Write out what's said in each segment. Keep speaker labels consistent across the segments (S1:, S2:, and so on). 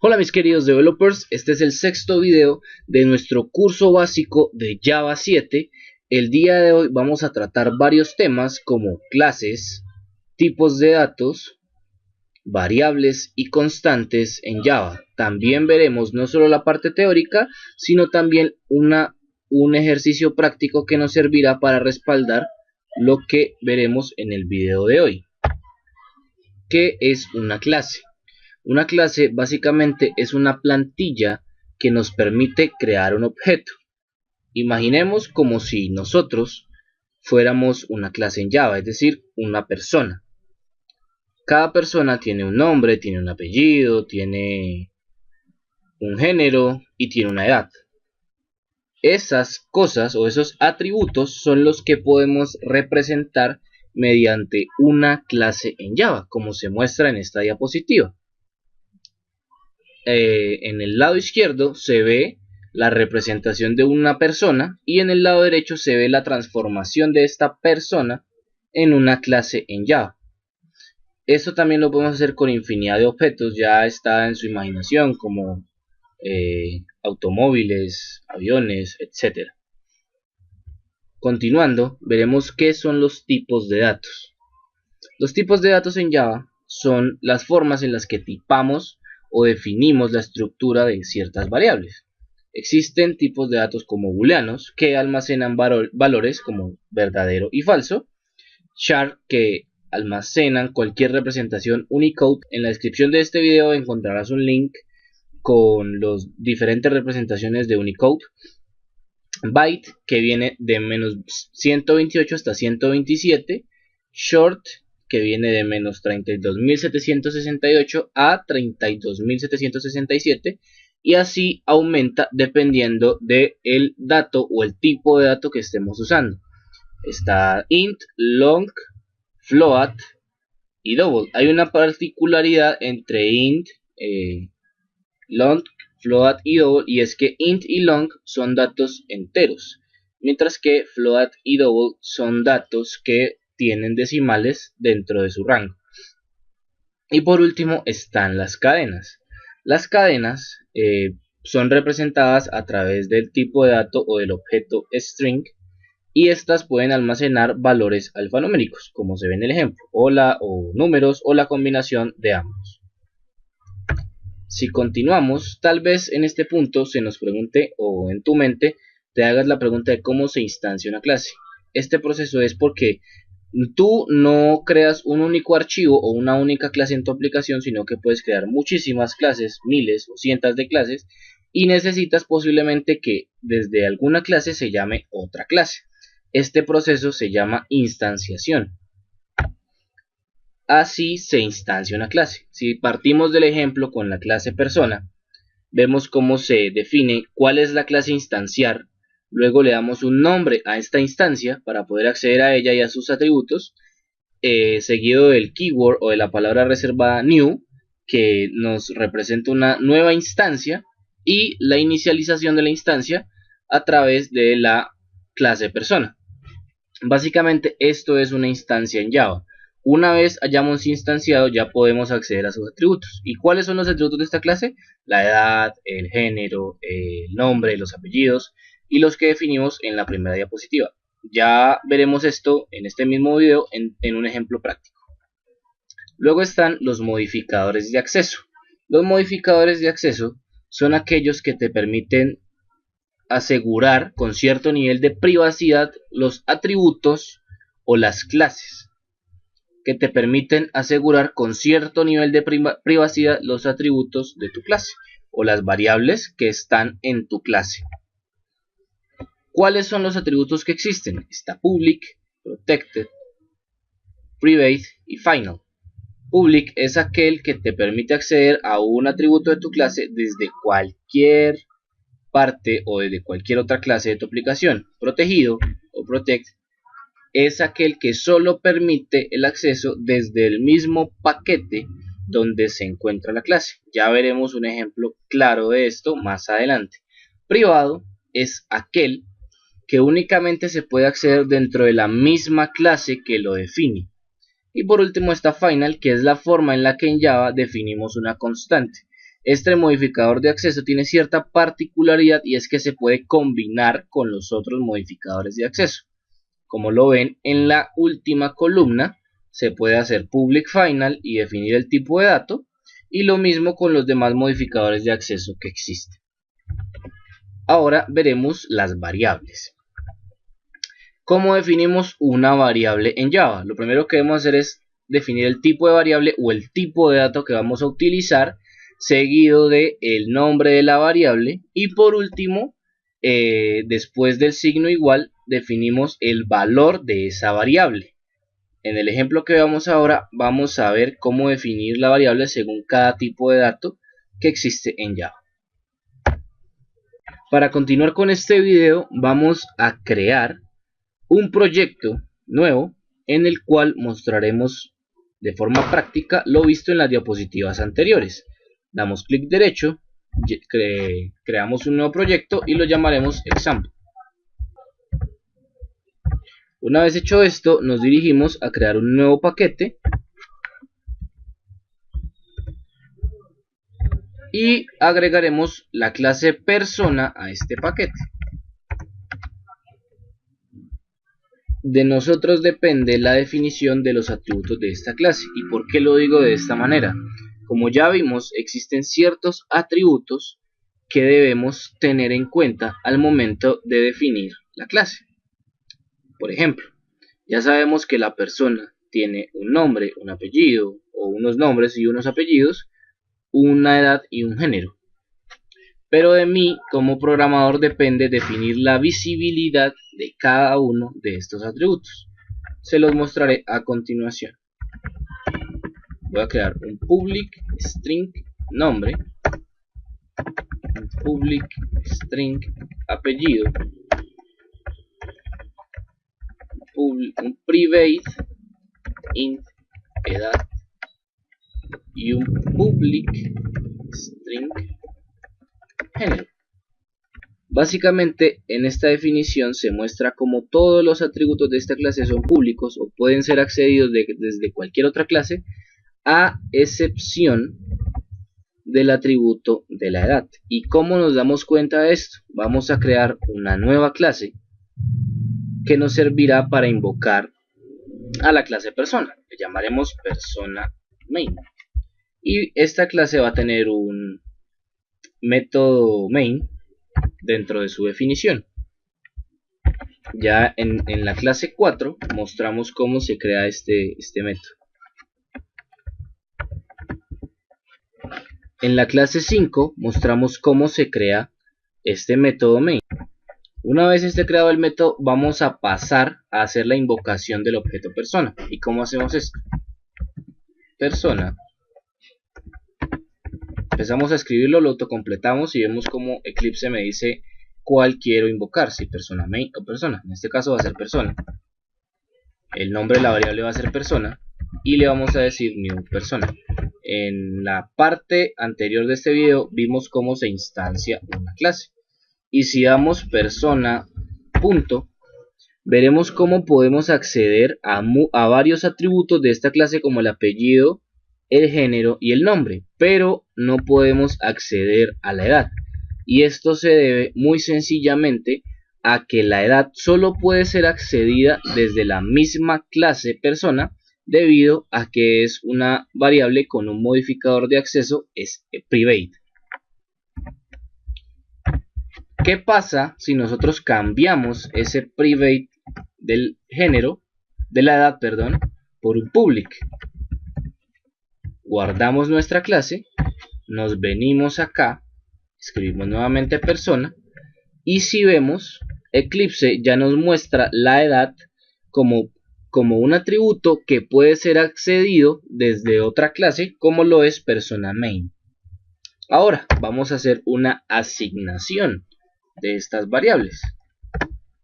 S1: Hola mis queridos developers, este es el sexto video de nuestro curso básico de Java 7. El día de hoy vamos a tratar varios temas como clases, tipos de datos, variables y constantes en Java. También veremos no solo la parte teórica, sino también un ejercicio práctico que nos servirá para respaldar lo que veremos en el video de hoy. ¿Qué es una clase? Una clase básicamente es una plantilla que nos permite crear un objeto. Imaginemos como si nosotros fuéramos una clase en Java, es decir, una persona. Cada persona tiene un nombre, tiene un apellido, tiene un género y tiene una edad. Esas cosas o esos atributos son los que podemos representar mediante una clase en Java, como se muestra en esta diapositiva. En el lado izquierdo se ve la representación de una persona y en el lado derecho se ve la transformación de esta persona en una clase en Java. Esto también lo podemos hacer con infinidad de objetos, ya está en su imaginación, como automóviles, aviones, etc. Continuando, veremos qué son los tipos de datos. Los tipos de datos en Java son las formas en las que tipamos o definimos la estructura de ciertas variables. Existen tipos de datos como booleanos, que almacenan valores como verdadero y falso, char, que almacenan cualquier representación Unicode. En la descripción de este video encontrarás un link con las diferentes representaciones de Unicode, byte, que viene de menos 128 hasta 127, short, que viene de menos 32.768 a 32.767, y así aumenta dependiendo del dato o el tipo de dato que estemos usando. Está int, long, float y double. Hay una particularidad entre int, long, float y double, y es que int y long son datos enteros, mientras que float y double son datos que tienen decimales dentro de su rango. Y por último están las cadenas. Las cadenas son representadas a través del tipo de dato o del objeto string, y estas pueden almacenar valores alfanuméricos, como se ve en el ejemplo, o números, o la combinación de ambos. Si continuamos, tal vez en este punto se nos pregunte, o en tu mente te hagas la pregunta de cómo se instancia una clase. Este proceso es porque tú no creas un único archivo o una única clase en tu aplicación, sino que puedes crear muchísimas clases, miles o cientos de clases, y necesitas posiblemente que desde alguna clase se llame otra clase. Este proceso se llama instanciación. Así se instancia una clase. Si partimos del ejemplo con la clase persona, vemos cómo se define cuál es la clase a instanciar. Luego le damos un nombre a esta instancia para poder acceder a ella y a sus atributos, seguido del keyword o de la palabra reservada new, que nos representa una nueva instancia, y la inicialización de la instancia a través de la clase persona. Básicamente esto es una instancia en Java. Una vez hayamos instanciado, ya podemos acceder a sus atributos. ¿Y cuáles son los atributos de esta clase? La edad, el género, el nombre, los apellidos y los que definimos en la primera diapositiva. Ya veremos esto en este mismo video en un ejemplo práctico. Luego están los modificadores de acceso. Los modificadores de acceso son aquellos que te permiten asegurar con cierto nivel de privacidad los atributos o las clases, que te permiten asegurar con cierto nivel de privacidad los atributos de tu clase o las variables que están en tu clase. ¿Cuáles son los atributos que existen? Está public, protected, private y final. Public es aquel que te permite acceder a un atributo de tu clase desde cualquier parte o desde cualquier otra clase de tu aplicación. Protegido o protect es aquel que solo permite el acceso desde el mismo paquete donde se encuentra la clase. Ya veremos un ejemplo claro de esto más adelante. Privado es aquel que únicamente se puede acceder dentro de la misma clase que lo define. Y por último está final, que es la forma en la que en Java definimos una constante. Este modificador de acceso tiene cierta particularidad y es que se puede combinar con los otros modificadores de acceso. Como lo ven en la última columna, se puede hacer public final y definir el tipo de dato, y lo mismo con los demás modificadores de acceso que existen. Ahora veremos las variables. ¿Cómo definimos una variable en Java? Lo primero que debemos hacer es definir el tipo de variable o el tipo de dato que vamos a utilizar, seguido del nombre de la variable, y por último, después del signo igual, definimos el valor de esa variable. En el ejemplo que veamos ahora, vamos a ver cómo definir la variable según cada tipo de dato que existe en Java. Para continuar con este video, vamos a crear un proyecto nuevo en el cual mostraremos de forma práctica lo visto en las diapositivas anteriores. Damos clic derecho, creamos un nuevo proyecto y lo llamaremos example. Una vez hecho esto, nos dirigimos a crear un nuevo paquete y agregaremos la clase persona a este paquete. De nosotros depende la definición de los atributos de esta clase. ¿Y por qué lo digo de esta manera? Como ya vimos, existen ciertos atributos que debemos tener en cuenta al momento de definir la clase. Por ejemplo, ya sabemos que la persona tiene un nombre, un apellido, o unos nombres y unos apellidos, una edad y un género. Pero de mí, como programador, depende definir la visibilidad de cada uno de estos atributos. Se los mostraré a continuación. Voy a crear un public string nombre, un public string apellido, un private int edad y un public string género. Básicamente, en esta definición se muestra cómo todos los atributos de esta clase son públicos o pueden ser accedidos desde cualquier otra clase, a excepción del atributo de la edad. ¿Y cómo nos damos cuenta de esto? Vamos a crear una nueva clase que nos servirá para invocar a la clase persona. Le llamaremos persona main. Y esta clase va a tener un método main dentro de su definición. Ya en la clase 4 mostramos cómo se crea este método. En la clase 5 mostramos cómo se crea este método main. Una vez esté creado el método, vamos a pasar a hacer la invocación del objeto persona. ¿Y cómo hacemos esto? Persona. Empezamos a escribirlo, lo autocompletamos y vemos cómo Eclipse me dice cuál quiero invocar, si persona main o persona. En este caso va a ser persona. El nombre de la variable va a ser persona y le vamos a decir new persona. En la parte anterior de este video vimos cómo se instancia una clase. Y si damos persona punto, veremos cómo podemos acceder a varios atributos de esta clase como el apellido, el género y el nombre, pero no podemos acceder a la edad. Y esto se debe muy sencillamente a que la edad solo puede ser accedida desde la misma clase persona, debido a que es una variable con un modificador de acceso, es private. ¿Qué pasa si nosotros cambiamos ese private del género, de la edad, perdón, por un public? Guardamos nuestra clase, nos venimos acá, escribimos nuevamente persona, y si vemos, Eclipse ya nos muestra la edad como un atributo que puede ser accedido desde otra clase, como lo es persona main. Ahora vamos a hacer una asignación de estas variables.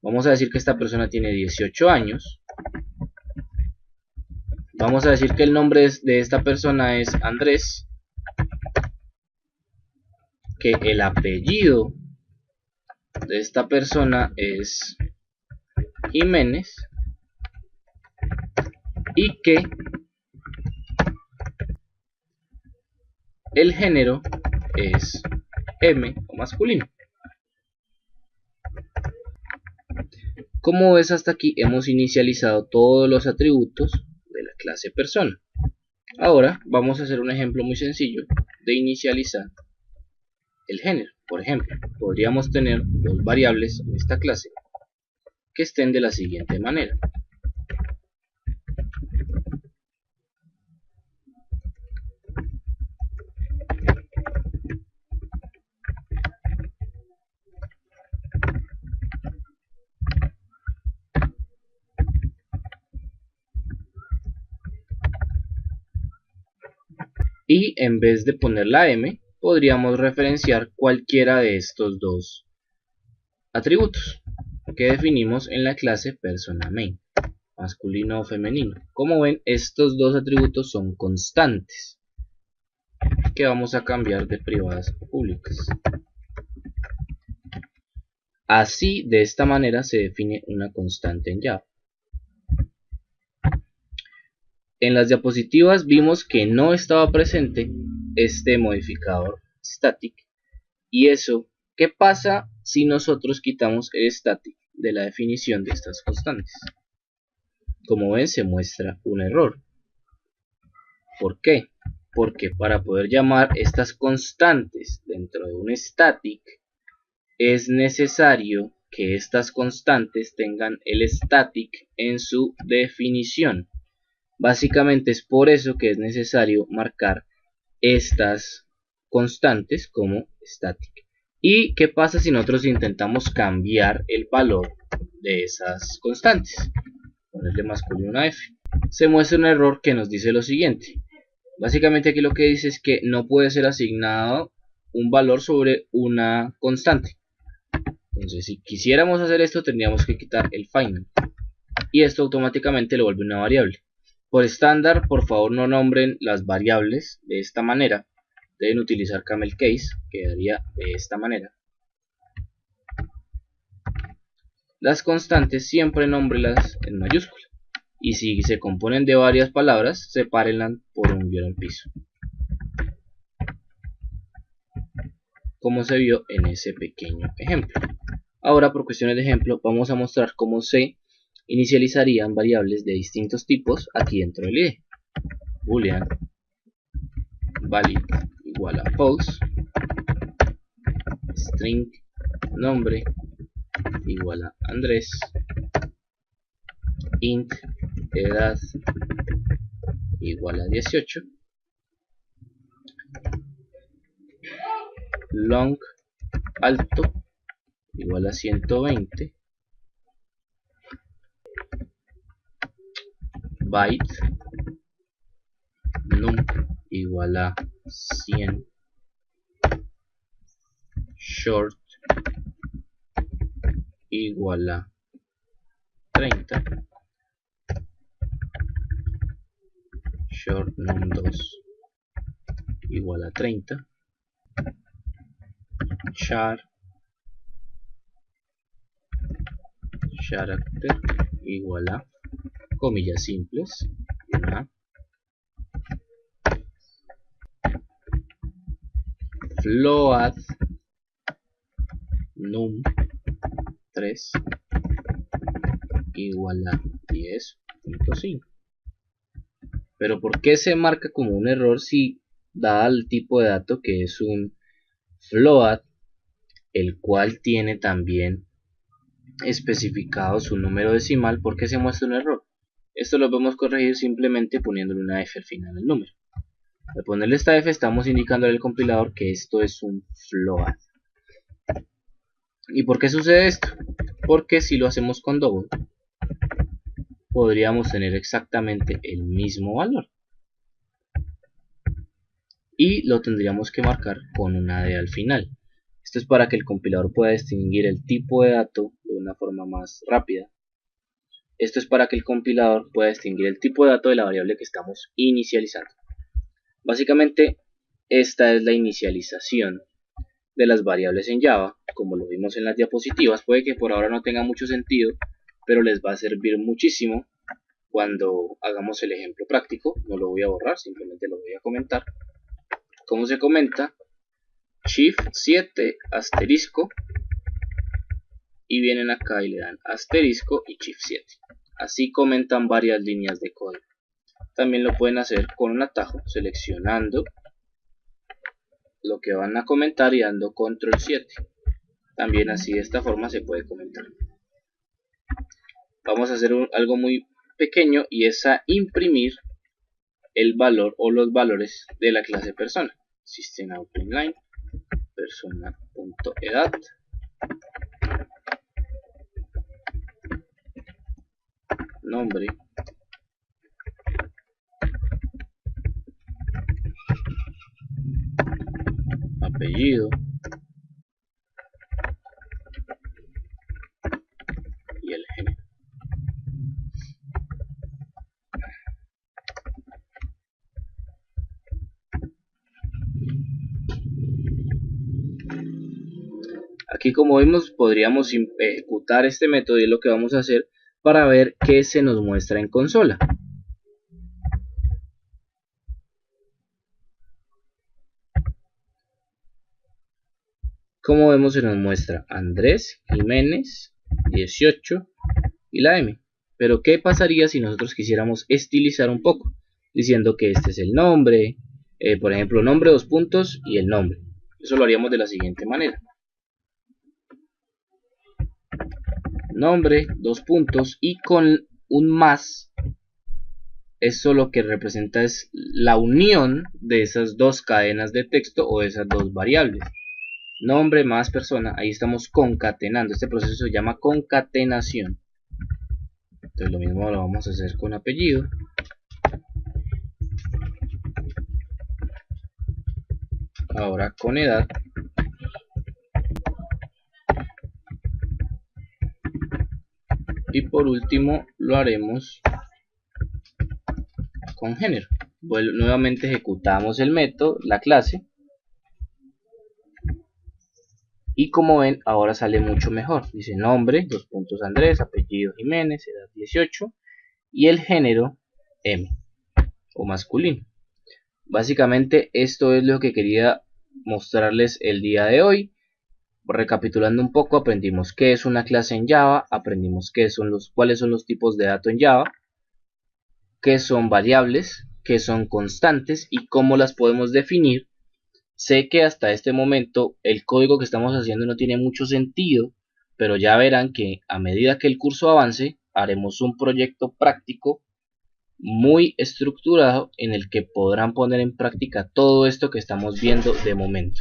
S1: Vamos a decir que esta persona tiene 18 años. Vamos a decir que el nombre de esta persona es Andrés, que el apellido de esta persona es Jiménez y que el género es M o masculino. Como ves, hasta aquí hemos inicializado todos los atributos de la clase persona. Ahora vamos a hacer un ejemplo muy sencillo de inicializar el género. Por ejemplo, podríamos tener dos variables en esta clase que estén de la siguiente manera. Y en vez de poner la M, podríamos referenciar cualquiera de estos dos atributos que definimos en la clase persona main, masculino o femenino. Como ven, estos dos atributos son constantes que vamos a cambiar de privadas a públicas. Así, de esta manera se define una constante en Java. En las diapositivas vimos que no estaba presente este modificador static. Y eso, ¿qué pasa si nosotros quitamos el static de la definición de estas constantes? Como ven, se muestra un error. ¿Por qué? Porque para poder llamar estas constantes dentro de un static, es necesario que estas constantes tengan el static en su definición. Básicamente es por eso que es necesario marcar estas constantes como static. ¿Y qué pasa si nosotros intentamos cambiar el valor de esas constantes? Ponerle masculino una F. Se muestra un error que nos dice lo siguiente. Básicamente aquí lo que dice es que no puede ser asignado un valor sobre una constante. Entonces, si quisiéramos hacer esto, tendríamos que quitar el final. Y esto automáticamente lo vuelve una variable. Por estándar, por favor no nombren las variables de esta manera. Deben utilizar camel case, quedaría de esta manera. Las constantes siempre nómbrelas en mayúscula. Y si se componen de varias palabras, sepárenlas por un guión al piso. Como se vio en ese pequeño ejemplo. Ahora, por cuestiones de ejemplo, vamos a mostrar cómo se inicializarían variables de distintos tipos aquí dentro del IDE. Boolean valid igual a false, string nombre igual a Andrés, int edad igual a 18, long alto igual a 120, byte num igual a 100, short igual a 30, short num2 igual a 30, char character igual a comillas simples y una float num3 igual a 10.5. Pero ¿por qué se marca como un error si dada el tipo de dato que es un float, el cual tiene también especificado su número decimal? ¿Por qué se muestra un error? Esto lo podemos corregir simplemente poniéndole una F al final del número. Al ponerle esta F estamos indicando al compilador que esto es un float. ¿Y por qué sucede esto? Porque si lo hacemos con double, podríamos tener exactamente el mismo valor. Y lo tendríamos que marcar con una D al final. Esto es para que el compilador pueda distinguir el tipo de dato de una forma más rápida. Esto es para que el compilador pueda distinguir el tipo de dato de la variable que estamos inicializando. Básicamente, esta es la inicialización de las variables en Java, como lo vimos en las diapositivas. Puede que por ahora no tenga mucho sentido, pero les va a servir muchísimo cuando hagamos el ejemplo práctico. No lo voy a borrar, simplemente lo voy a comentar. Como se comenta, Shift 7 asterisco y vienen acá y le dan asterisco y Shift 7. Así comentan varias líneas de código. También lo pueden hacer con un atajo, seleccionando lo que van a comentar y dando control 7. También así de esta forma se puede comentar. Vamos a hacer algo muy pequeño y es a imprimir el valor o los valores de la clase persona. System out inline persona.edad nombre apellido y el género. Aquí, como vemos, podríamos ejecutar este método y es lo que vamos a hacer para ver qué se nos muestra en consola. Como vemos, se nos muestra Andrés Jiménez 18 y la M. Pero ¿qué pasaría si nosotros quisiéramos estilizar un poco? Diciendo que este es el nombre, por ejemplo, nombre, 2 puntos y el nombre. Eso lo haríamos de la siguiente manera. Nombre, 2 puntos y con un más. Eso lo que representa es la unión de esas dos cadenas de texto o de esas dos variables. Nombre más persona, ahí estamos concatenando. Este proceso se llama concatenación. Entonces lo mismo lo vamos a hacer con apellido. Ahora con edad. Y por último lo haremos con género. Nuevamente ejecutamos el método, la clase. Y como ven, ahora sale mucho mejor. Dice nombre, 2 puntos Andrés, apellido Jiménez, edad 18. Y el género M o masculino. Básicamente esto es lo que quería mostrarles el día de hoy. Recapitulando un poco, aprendimos qué es una clase en Java, aprendimos cuáles son los tipos de datos en Java, qué son variables, qué son constantes y cómo las podemos definir. Sé que hasta este momento el código que estamos haciendo no tiene mucho sentido, pero ya verán que a medida que el curso avance, haremos un proyecto práctico muy estructurado en el que podrán poner en práctica todo esto que estamos viendo de momento.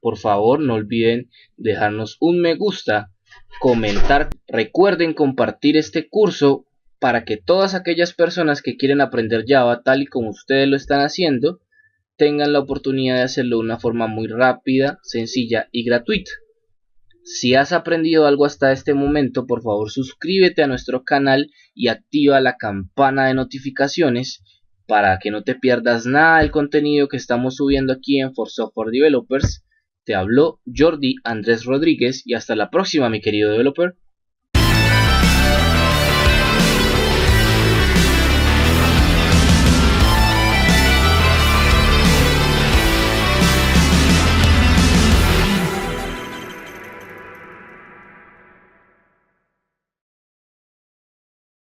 S1: Por favor, no olviden dejarnos un me gusta, comentar. Recuerden compartir este curso para que todas aquellas personas que quieren aprender Java tal y como ustedes lo están haciendo tengan la oportunidad de hacerlo de una forma muy rápida, sencilla y gratuita. Si has aprendido algo hasta este momento, por favor suscríbete a nuestro canal y activa la campana de notificaciones para que no te pierdas nada del contenido que estamos subiendo aquí en For Software Developers. Te habló Jordi Andrés Rodríguez y hasta la próxima, mi querido developer.